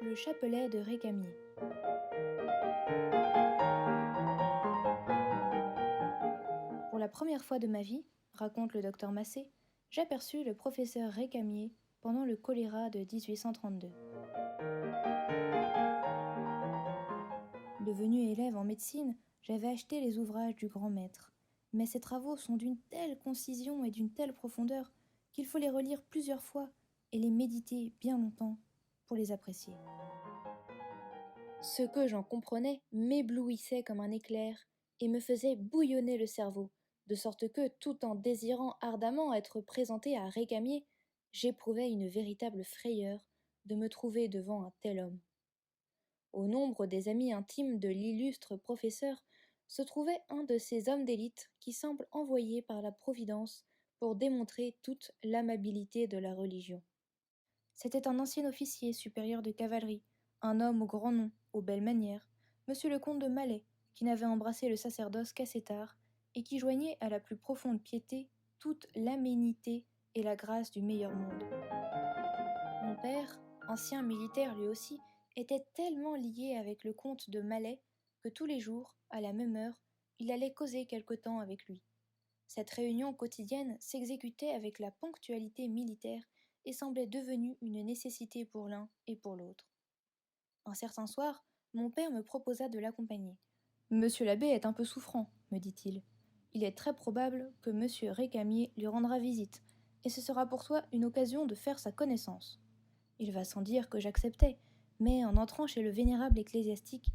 Le chapelet de Récamier. Pour la première fois de ma vie, raconte le docteur Massé, j'aperçus le professeur Récamier pendant le choléra de 1832. Devenu élève en médecine, j'avais acheté les ouvrages du grand maître. Mais ces travaux sont d'une telle concision et d'une telle profondeur qu'il faut les relire plusieurs fois et les méditer bien longtemps pour les apprécier. Ce que j'en comprenais m'éblouissait comme un éclair et me faisait bouillonner le cerveau, de sorte que, tout en désirant ardemment être présenté à Récamier, j'éprouvais une véritable frayeur de me trouver devant un tel homme. Au nombre des amis intimes de l'illustre professeur se trouvait un de ces hommes d'élite qui semblent envoyés par la Providence pour démontrer toute l'amabilité de la religion. C'était un ancien officier supérieur de cavalerie, un homme au grand nom, aux belles manières, monsieur le comte de Mallet, qui n'avait embrassé le sacerdoce qu'assez tard, et qui joignait à la plus profonde piété toute l'aménité et la grâce du meilleur monde. Mon père, ancien militaire lui aussi, était tellement lié avec le comte de Mallet que tous les jours, à la même heure, il allait causer quelque temps avec lui. Cette réunion quotidienne s'exécutait avec la ponctualité militaire et semblait devenue une nécessité pour l'un et pour l'autre. Un certain soir, mon père me proposa de l'accompagner. « Monsieur l'abbé est un peu souffrant, me dit-il. Il est très probable que monsieur Récamier lui rendra visite, et ce sera pour toi une occasion de faire sa connaissance. » Il va sans dire que j'acceptais, mais en entrant chez le vénérable ecclésiastique,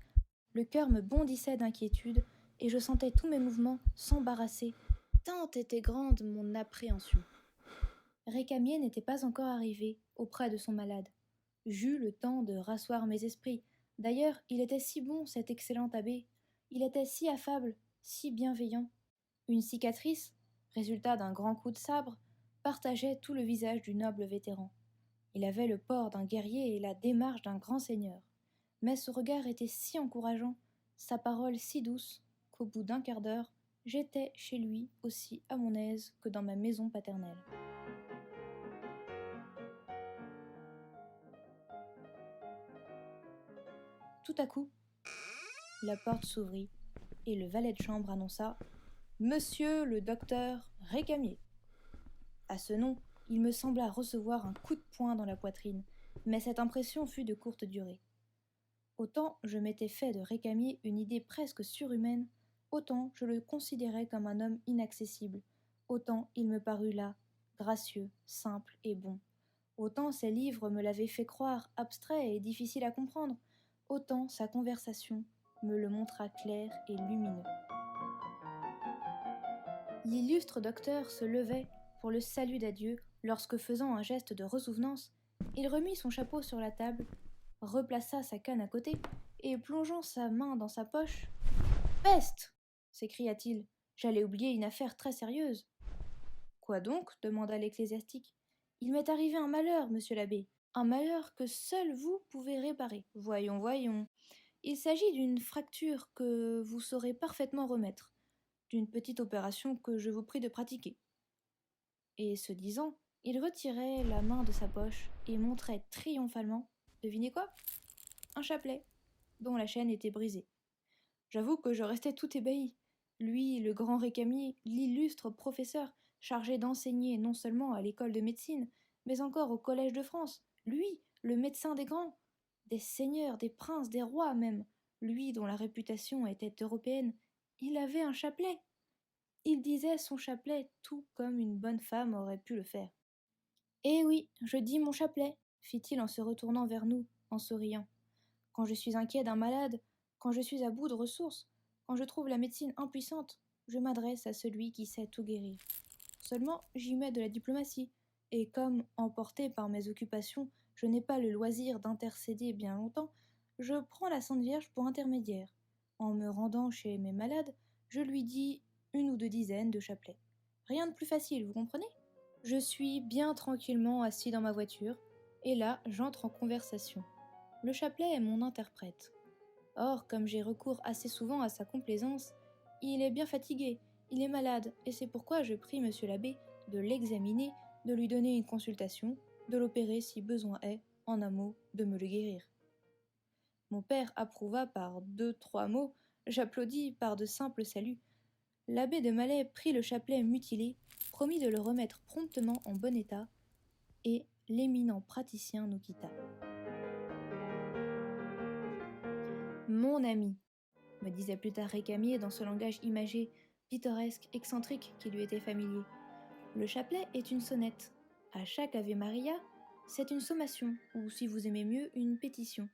le cœur me bondissait d'inquiétude et je sentais tous mes mouvements s'embarrasser, tant était grande mon appréhension. Récamier n'était pas encore arrivé auprès de son malade. J'eus le temps de rasseoir mes esprits. D'ailleurs, il était si bon, cet excellent abbé. Il était si affable, si bienveillant. Une cicatrice, résultat d'un grand coup de sabre, partageait tout le visage du noble vétéran. Il avait le port d'un guerrier et la démarche d'un grand seigneur. Mais ce regard était si encourageant, sa parole si douce, qu'au bout d'un quart d'heure, j'étais chez lui aussi à mon aise que dans ma maison paternelle. Tout à coup, la porte s'ouvrit et le valet de chambre annonça « Monsieur le docteur Récamier ». À ce nom, il me sembla recevoir un coup de poing dans la poitrine, mais cette impression fut de courte durée. Autant je m'étais fait de Récamier une idée presque surhumaine, autant je le considérais comme un homme inaccessible, autant il me parut là, gracieux, simple et bon. Autant ses livres me l'avaient fait croire abstrait et difficile à comprendre, autant sa conversation me le montra clair et lumineux. L'illustre docteur se levait pour le salut d'adieu lorsque, faisant un geste de ressouvenance, il remit son chapeau sur la table, replaça sa canne à côté et, plongeant sa main dans sa poche, « Peste !» s'écria-t-il. « J'allais oublier une affaire très sérieuse. »« Quoi donc ?» demanda l'ecclésiastique. « Il m'est arrivé un malheur, monsieur l'abbé, un malheur que seul vous pouvez réparer. Voyons, voyons. Il s'agit d'une fracture que vous saurez parfaitement remettre, d'une petite opération que je vous prie de pratiquer. » Et ce disant, il retirait la main de sa poche et montrait triomphalement, devinez quoi ? Un chapelet, dont la chaîne était brisée. J'avoue que je restais tout ébahi. Lui, le grand Récamier, l'illustre professeur, chargé d'enseigner non seulement à l'école de médecine, mais encore au Collège de France, lui, le médecin des grands, des seigneurs, des princes, des rois même, lui dont la réputation était européenne, il avait un chapelet. Il disait son chapelet tout comme une bonne femme aurait pu le faire. « Eh oui, je dis mon chapelet, » fit-il en se retournant vers nous, en souriant. « Quand je suis inquiet d'un malade, quand je suis à bout de ressources, quand je trouve la médecine impuissante, je m'adresse à celui qui sait tout guérir. Seulement, j'y mets de la diplomatie, et comme, emporté par mes occupations, je n'ai pas le loisir d'intercéder bien longtemps, je prends la Sainte Vierge pour intermédiaire. En me rendant chez mes malades, je lui dis 1 ou 2 dizaines de chapelets. Rien de plus facile, vous comprenez ? Je suis bien tranquillement assis dans ma voiture, et là, j'entre en conversation. Le chapelet est mon interprète. Or, comme j'ai recours assez souvent à sa complaisance, il est bien fatigué, il est malade, et c'est pourquoi je prie monsieur l'abbé de l'examiner, de lui donner une consultation, de l'opérer si besoin est, en un mot, de me le guérir. Mon père approuva par 2, 3 mots, j'applaudis par de simples saluts. L'abbé de Malais prit le chapelet mutilé, promit de le remettre promptement en bon état, et l'éminent praticien nous quitta. Mon ami, me disait plus tard Récamier dans ce langage imagé, pittoresque, excentrique qui lui était familier. Le chapelet est une sonnette. À chaque Ave Maria, c'est une sommation, ou si vous aimez mieux, une pétition.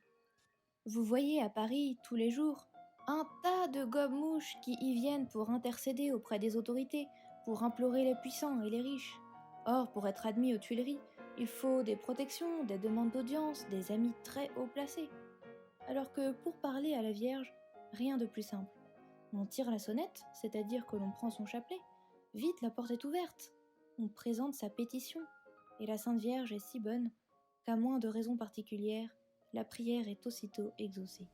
Vous voyez à Paris, tous les jours, un tas de gobe-mouches qui y viennent pour intercéder auprès des autorités, pour implorer les puissants et les riches. Or, pour être admis aux Tuileries, il faut des protections, des demandes d'audience, des amis très haut placés. Alors que pour parler à la Vierge, rien de plus simple. On tire la sonnette, c'est-à-dire que l'on prend son chapelet. Vite, la porte est ouverte. On présente sa pétition. Et la Sainte Vierge est si bonne qu'à moins de raison particulière, la prière est aussitôt exaucée.